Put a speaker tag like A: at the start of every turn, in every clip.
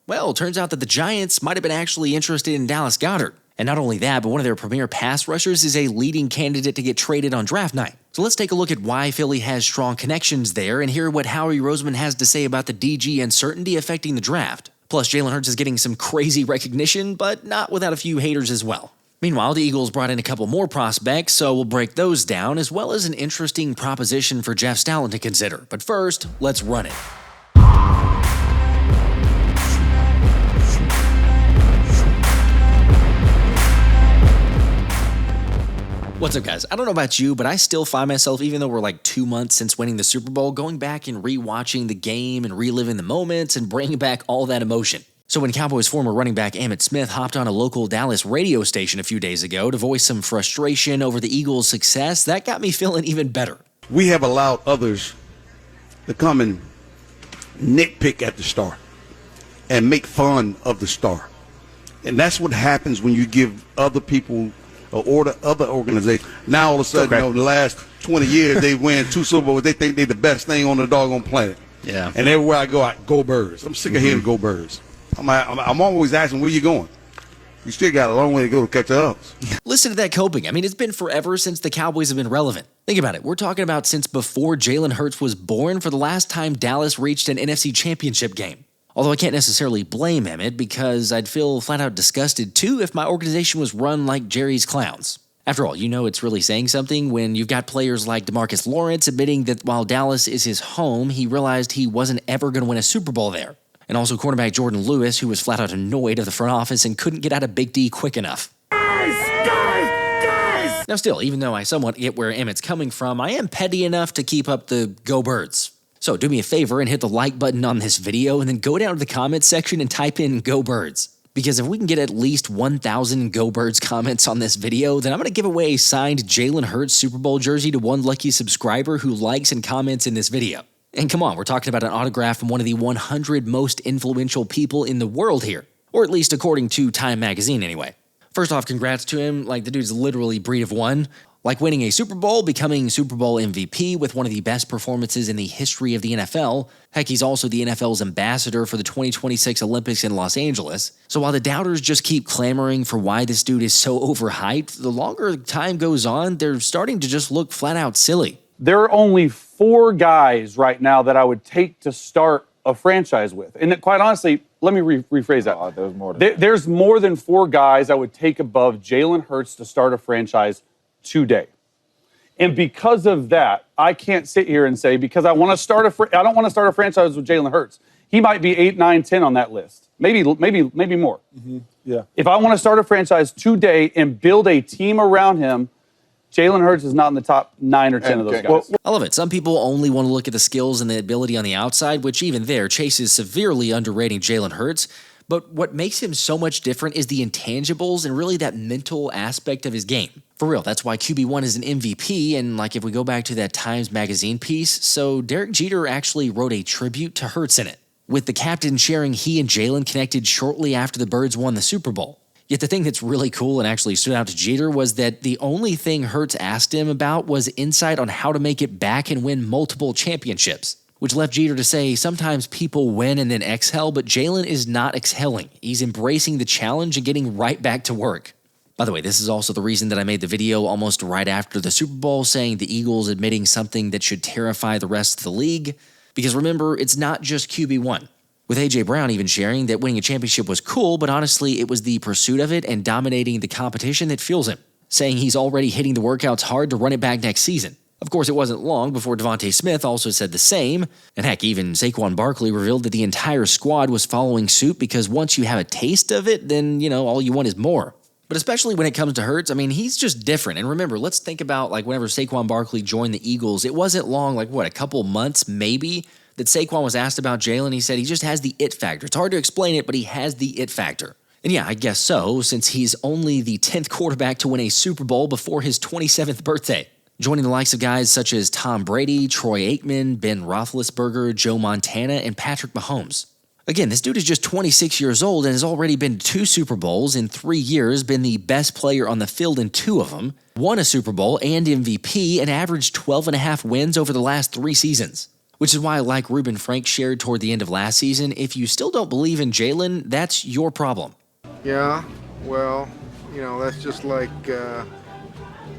A: Well, turns out that the Giants might have been actually interested in Dallas Goedert. And not only that, but one of their premier pass rushers is a leading candidate to get traded on draft night. So let's take a look at why Philly has strong connections there and hear what Howie Roseman has to say about the DG uncertainty affecting the draft. Plus, Jalen Hurts is getting some crazy recognition, but not without a few haters as well. Meanwhile, the Eagles brought in a couple more prospects, so we'll break those down, as well as an interesting proposition for Jeff Stoutland to consider. But first, let's run it. What's up, guys? I don't know about you, but I still find myself, even though we're like 2 months since winning the Super Bowl, going back and rewatching the game and reliving the moments and bringing back all that emotion. So when Cowboys former running back Emmitt Smith hopped on a local Dallas radio station a few days ago to voice some frustration over the Eagles' success, that got me feeling even better.
B: We have allowed others to come and nitpick at the star and make fun of the star. And that's what happens when you give other people or other organizations. Now all of a sudden, the last 20 years, they win 2 Super Bowls. They think they're the best thing on the doggone planet.
A: Yeah.
B: And everywhere I go Birds. I'm sick of hearing go Birds. I'm always asking, where you going? You still got a long way to go to catch up.
A: Listen to that coping. I mean, it's been forever since the Cowboys have been relevant. Think about it. We're talking about since before Jalen Hurts was born for the last time Dallas reached an NFC championship game. Although I can't necessarily blame Emmitt because I'd feel flat out disgusted too if my organization was run like Jerry's Clowns. After all, you know it's really saying something when you've got players like DeMarcus Lawrence admitting that while Dallas is his home, he realized he wasn't ever going to win a Super Bowl there. And also cornerback Jordan Lewis, who was flat out annoyed of the front office and couldn't get out of Big D quick enough. Guys! Now still, even though I somewhat get where Emmitt's coming from, I am petty enough to keep up the Go Birds. So do me a favor and hit the like button on this video and then go down to the comments section and type in Go Birds. Because if we can get at least 1,000 Go Birds comments on this video, then I'm going to give away a signed Jalen Hurts Super Bowl jersey to one lucky subscriber who likes and comments in this video. And come on, we're talking about an autograph from one of the 100 most influential people in the world here. Or at least according to Time Magazine anyway. First off, congrats to him, like the dude's literally breed of one. Like winning a Super Bowl, becoming Super Bowl MVP with one of the best performances in the history of the NFL. Heck, he's also the NFL's ambassador for the 2026 Olympics in Los Angeles. So while the doubters just keep clamoring for why this dude is so overhyped, the longer time goes on, they're starting to just look flat out silly.
C: There are only 4 guys right now that I would take to start a franchise with. And quite honestly, let me rephrase that. There's more than 4 guys I would take above Jalen Hurts to start a franchise today. And because of that, I can't sit here and say, because I don't want to start a franchise with Jalen Hurts. He might be 8, 9, 10 on that list. Maybe more.
B: Mm-hmm. Yeah.
C: If I want to start a franchise today and build a team around him, Jalen Hurts is not in the top 9 or 10 of those guys.
A: I love it. Some people only want to look at the skills and the ability on the outside, which even there, Chase is severely underrating Jalen Hurts. But what makes him so much different is the intangibles and really that mental aspect of his game. For real, that's why QB1 is an MVP, and like if we go back to that Times Magazine piece, so Derek Jeter actually wrote a tribute to Hurts in it, with the captain sharing he and Jalen connected shortly after the Birds won the Super Bowl. Yet the thing that's really cool and actually stood out to Jeter was that the only thing Hurts asked him about was insight on how to make it back and win multiple championships, which left Jeter to say sometimes people win and then exhale, but Jalen is not exhaling. He's embracing the challenge and getting right back to work. By the way, this is also the reason that I made the video almost right after the Super Bowl saying the Eagles admitting something that should terrify the rest of the league. Because remember, it's not just QB1. With A.J. Brown even sharing that winning a championship was cool, but honestly, it was the pursuit of it and dominating the competition that fuels him, saying he's already hitting the workouts hard to run it back next season. Of course, it wasn't long before Devontae Smith also said the same, and heck, even Saquon Barkley revealed that the entire squad was following suit because once you have a taste of it, then, all you want is more. But especially when it comes to Hurts, I mean, he's just different. And remember, let's think about whenever Saquon Barkley joined the Eagles, it wasn't long, a couple months maybe, that Saquon was asked about Jalen. He said he just has the it factor. It's hard to explain it, but he has the it factor. And yeah, I guess so, since he's only the 10th quarterback to win a Super Bowl before his 27th birthday, joining the likes of guys such as Tom Brady, Troy Aikman, Ben Roethlisberger, Joe Montana, and Patrick Mahomes. Again, this dude is just 26 years old and has already been to 2 Super Bowls in 3 years, been the best player on the field in 2 of them, won a Super Bowl and MVP, and averaged 12.5 wins over the last 3 seasons. Which is why, like Reuben Frank shared toward the end of last season, if you still don't believe in Jalen, that's your problem.
D: Yeah, well, that's just like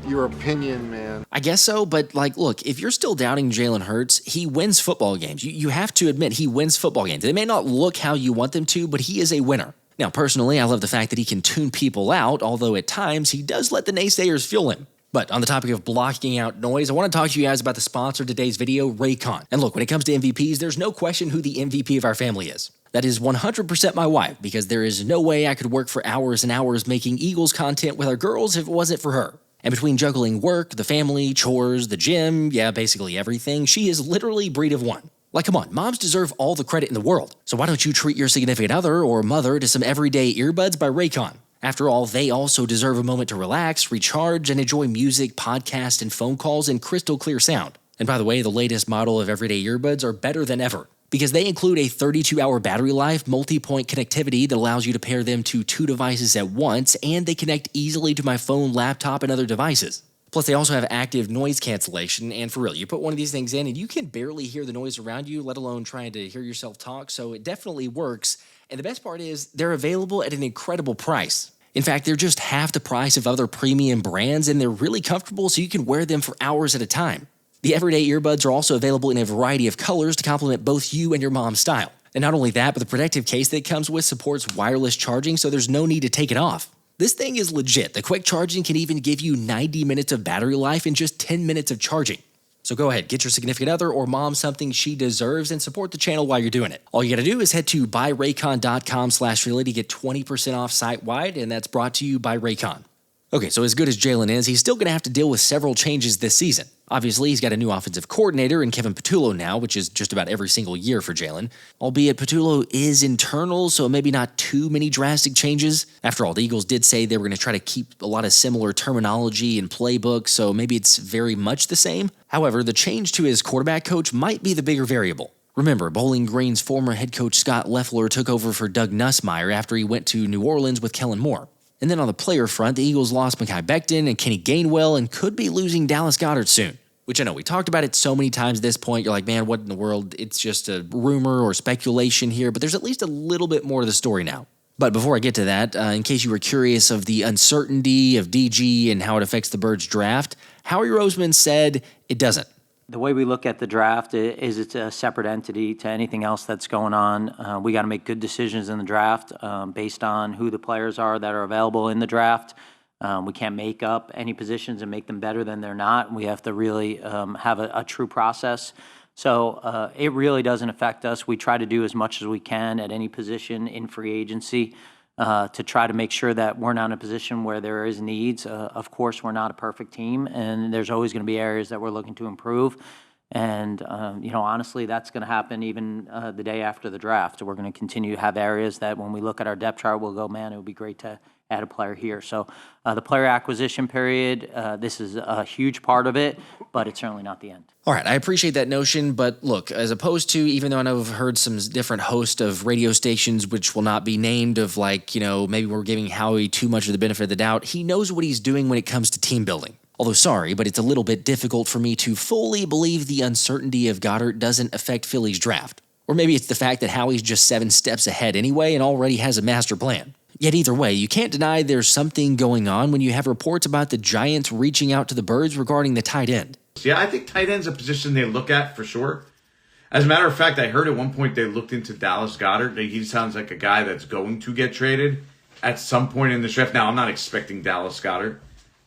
D: your opinion, man.
A: I guess so, but look, if you're still doubting Jalen Hurts, he wins football games. You have to admit he wins football games. They may not look how you want them to, but he is a winner. Now, personally, I love the fact that he can tune people out, although at times he does let the naysayers fuel him. But on the topic of blocking out noise, I want to talk to you guys about the sponsor of today's video, Raycon. And look, when it comes to MVPs, there's no question who the MVP of our family is. That is 100% my wife, because there is no way I could work for hours and hours making Eagles content with our girls if it wasn't for her. And between juggling work, the family, chores, the gym, basically everything, she is literally breed of one. Come on, moms deserve all the credit in the world. So why don't you treat your significant other or mother to some everyday earbuds by Raycon? After all, they also deserve a moment to relax, recharge, and enjoy music, podcasts, and phone calls in crystal clear sound. And by the way, the latest model of everyday earbuds are better than ever, because they include a 32-hour battery life, multi-point connectivity that allows you to pair them to 2 devices at once, and they connect easily to my phone, laptop, and other devices. Plus, they also have active noise cancellation, and for real, you put one of these things in and you can barely hear the noise around you, let alone trying to hear yourself talk, so it definitely works. And the best part is, they're available at an incredible price. In fact, they're just half the price of other premium brands, and they're really comfortable so you can wear them for hours at a time. The everyday earbuds are also available in a variety of colors to complement both you and your mom's style. And not only that, but the protective case that it comes with supports wireless charging, so there's no need to take it off. This thing is legit. The quick charging can even give you 90 minutes of battery life in just 10 minutes of charging. So go ahead, get your significant other or mom something she deserves and support the channel while you're doing it. All you gotta do is head to buyraycon.com/Philly to get 20% off site-wide, and that's brought to you by Raycon. Okay, so as good as Jalen is, he's still going to have to deal with several changes this season. Obviously, he's got a new offensive coordinator in Kevin Patullo now, which is just about every single year for Jalen. Albeit Patullo is internal, so maybe not too many drastic changes. After all, the Eagles did say they were going to try to keep a lot of similar terminology and playbook, so maybe it's very much the same. However, the change to his quarterback coach might be the bigger variable. Remember, Bowling Green's former head coach Scott Loeffler took over for Doug Nussmeier after he went to New Orleans with Kellen Moore. And then on the player front, the Eagles lost Mekhi Becton and Kenny Gainwell and could be losing Dallas Goedert soon. Which I know, we talked about it so many times at this point, you're like, man, what in the world? It's just a rumor or speculation here, but there's at least a little bit more to the story now. But before I get to that, in case you were curious of the uncertainty of DG and how it affects the Birds draft, Howie Roseman said it doesn't.
E: The way we look at the draft is it's a separate entity to anything else that's going on. We got to make good decisions in the draft based on who the players are that are available in the draft. We can't make up any positions and make them better than they're not. We have to really have a true process. So it really doesn't affect us. We try to do as much as we can at any position in free agency to try to make sure that we're not in a position where there is needs. Of course, we're not a perfect team, and there's always going to be areas that we're looking to improve. And, honestly, that's going to happen even the day after the draft. We're going to continue to have areas that when we look at our depth chart, we'll go, man, it would be great to add a player here. So the player acquisition period, this is a huge part of it, but it's certainly not the end.
A: All right, I appreciate that notion, but look, as opposed to, even though I know I've heard some different hosts of radio stations which will not be named of maybe we're giving Howie too much of the benefit of the doubt, he knows what he's doing when it comes to team building. Although sorry, but it's a little bit difficult for me to fully believe the uncertainty of Goedert doesn't affect Philly's draft. Or maybe it's the fact that Howie's just 7 steps ahead anyway and already has a master plan. Yet either way, you can't deny there's something going on when you have reports about the Giants reaching out to the Birds regarding the tight end.
F: Yeah, I think tight end's a position they look at for sure. As a matter of fact, I heard at one point they looked into Dallas Goedert. He sounds like a guy that's going to get traded at some point in the draft. Now, I'm not expecting Dallas Goedert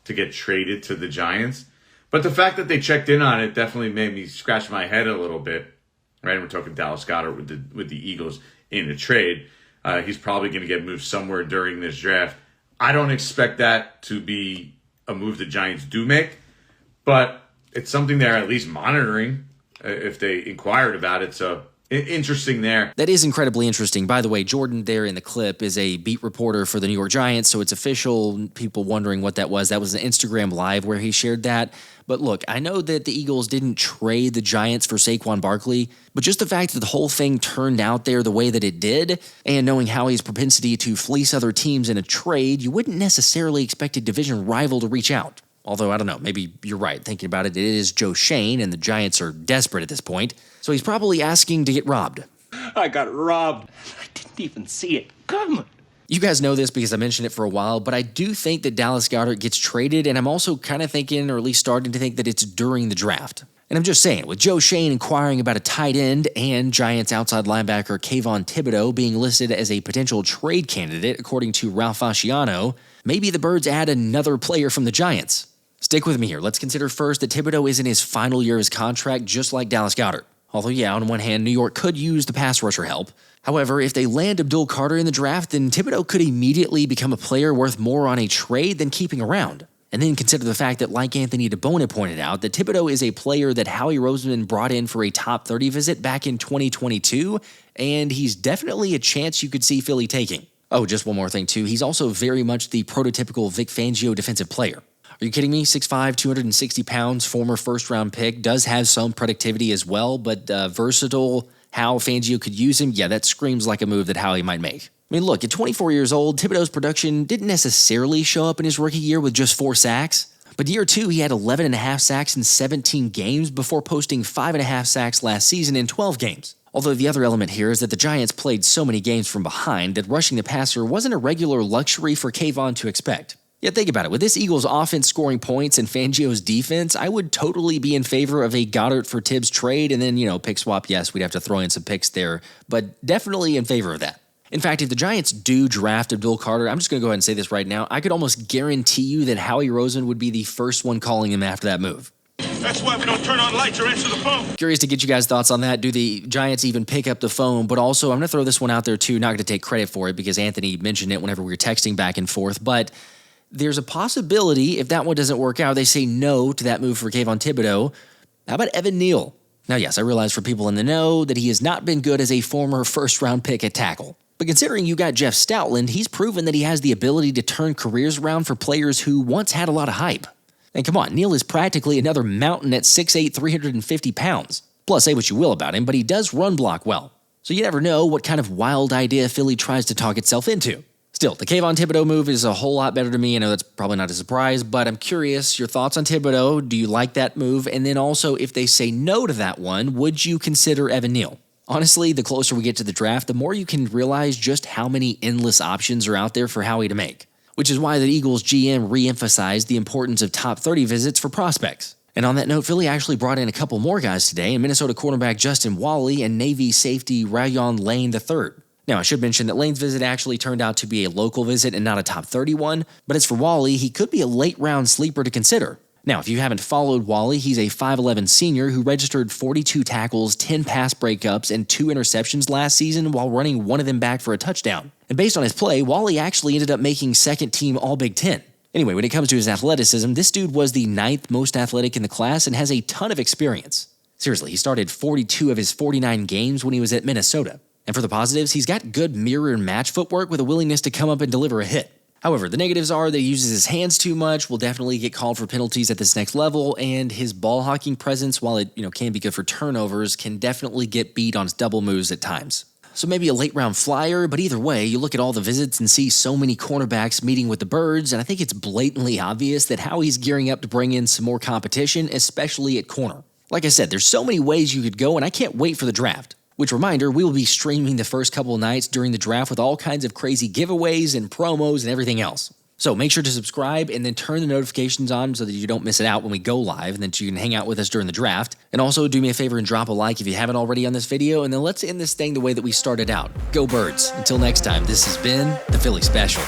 F: to get traded to the Giants, but the fact that they checked in on it definitely made me scratch my head a little bit. Right, we're talking Dallas Goedert with the Eagles in a trade. He's probably going to get moved somewhere during this draft. I don't expect that to be a move the Giants do make, but it's something they're at least monitoring if they inquired about it. So interesting there.
A: That is incredibly interesting. By the way, Jordan there in the clip is a beat reporter for the New York Giants, so it's official. People wondering what that was an Instagram Live where he shared that. But look, I know that the Eagles didn't trade the Giants for Saquon Barkley, but just the fact that the whole thing turned out there the way that it did, and knowing Howie's propensity to fleece other teams in a trade, you wouldn't necessarily expect a division rival to reach out. Although, I don't know, maybe you're right. Thinking about it, it is Joe Schoen, and the Giants are desperate at this point. So he's probably asking to get robbed.
G: I got robbed. I didn't even see it coming.
A: You guys know this because I mentioned it for a while, but I do think that Dallas Goedert gets traded, and I'm also kind of thinking, or at least starting to think, that it's during the draft. And I'm just saying, with Joe Schoen inquiring about a tight end and Giants outside linebacker Kayvon Thibodeaux being listed as a potential trade candidate, according to Ralph Fasciano, maybe the Birds add another player from the Giants. Stick with me here. Let's consider first that Thibodeaux is in his final year of his contract, just like Dallas Goedert. Although, yeah, on one hand, New York could use the pass rusher help. However, if they land Abdul Carter in the draft, then Thibodeaux could immediately become a player worth more on a trade than keeping around. And then consider the fact that, like Anthony DeBona pointed out, that Thibodeaux is a player that Howie Roseman brought in for a top 30 visit back in 2022, and he's definitely a chance you could see Philly taking. Oh, just one more thing, too. He's also very much the prototypical Vic Fangio defensive player. Are you kidding me? 6'5", 260 pounds, former first-round pick, does have some productivity as well, but versatile, how Fangio could use him, yeah, that screams like a move that Howie might make. I mean, look, at 24 years old, Thibodeaux's production didn't necessarily show up in his rookie year with just 4 sacks, but year 2, he had 11.5 sacks in 17 games before posting 5.5 sacks last season in 12 games. Although the other element here is that the Giants played so many games from behind that rushing the passer wasn't a regular luxury for Kayvon to expect. Yet think about it, with this Eagles offense scoring points and Fangio's defense, I would totally be in favor of a Goedert for Tibbs trade, and then, pick swap, yes, we'd have to throw in some picks there, but definitely in favor of that. In fact, if the Giants do draft Abdul Carter, I'm just going to go ahead and say this right now, I could almost guarantee you that Howie Roseman would be the first one calling him after that move.
G: That's why we don't turn on lights or answer the phone.
A: Curious to get you guys' thoughts on that. Do the Giants even pick up the phone? But also, I'm going to throw this one out there too, not going to take credit for it because Anthony mentioned it whenever we were texting back and forth, but there's a possibility, if that one doesn't work out, they say no to that move for Kayvon Thibodeaux. How about Evan Neal? Now, yes, I realize for people in the know that he has not been good as a former first-round pick at tackle. But considering you got Jeff Stoutland, he's proven that he has the ability to turn careers around for players who once had a lot of hype. And come on, Neal is practically another mountain at 6'8", 350 pounds. Plus, say what you will about him, but he does run block well. So you never know what kind of wild idea Philly tries to talk itself into. Still, the Kayvon Thibodeaux move is a whole lot better to me. I know that's probably not a surprise, but I'm curious, your thoughts on Thibodeaux? Do you like that move? And then also, if they say no to that one, would you consider Evan Neal? Honestly, the closer we get to the draft, the more you can realize just how many endless options are out there for Howie to make. Which is why the Eagles GM re-emphasized the importance of top 30 visits for prospects. And on that note, Philly actually brought in a couple more guys today, and Minnesota cornerback Justin Wally and Navy safety Rayon Lane III. Now, I should mention that Lane's visit actually turned out to be a local visit and not a top 30 one, but as for Wally, he could be a late-round sleeper to consider. Now, if you haven't followed Wally, he's a 5'11 senior who registered 42 tackles, 10 pass breakups, and 2 interceptions last season while running one of them back for a touchdown. And based on his play, Wally actually ended up making second-team All-Big Ten. Anyway, when it comes to his athleticism, this dude was the 9th most athletic in the class and has a ton of experience. Seriously, he started 42 of his 49 games when he was at Minnesota. And for the positives, he's got good mirror and match footwork with a willingness to come up and deliver a hit. However, the negatives are that he uses his hands too much, will definitely get called for penalties at this next level, and his ball hawking presence, while it can be good for turnovers, can definitely get beat on his double moves at times. So maybe a late-round flyer, but either way, you look at all the visits and see so many cornerbacks meeting with the Birds, and I think it's blatantly obvious that Howie's gearing up to bring in some more competition, especially at corner. Like I said, there's so many ways you could go, and I can't wait for the draft. Which, reminder, we will be streaming the first couple of nights during the draft with all kinds of crazy giveaways and promos and everything else. So make sure to subscribe and then turn the notifications on so that you don't miss it out when we go live and that you can hang out with us during the draft. And also do me a favor and drop a like if you haven't already on this video, and then let's end this thing the way that we started out. Go Birds. Until next time, this has been the Philly Special.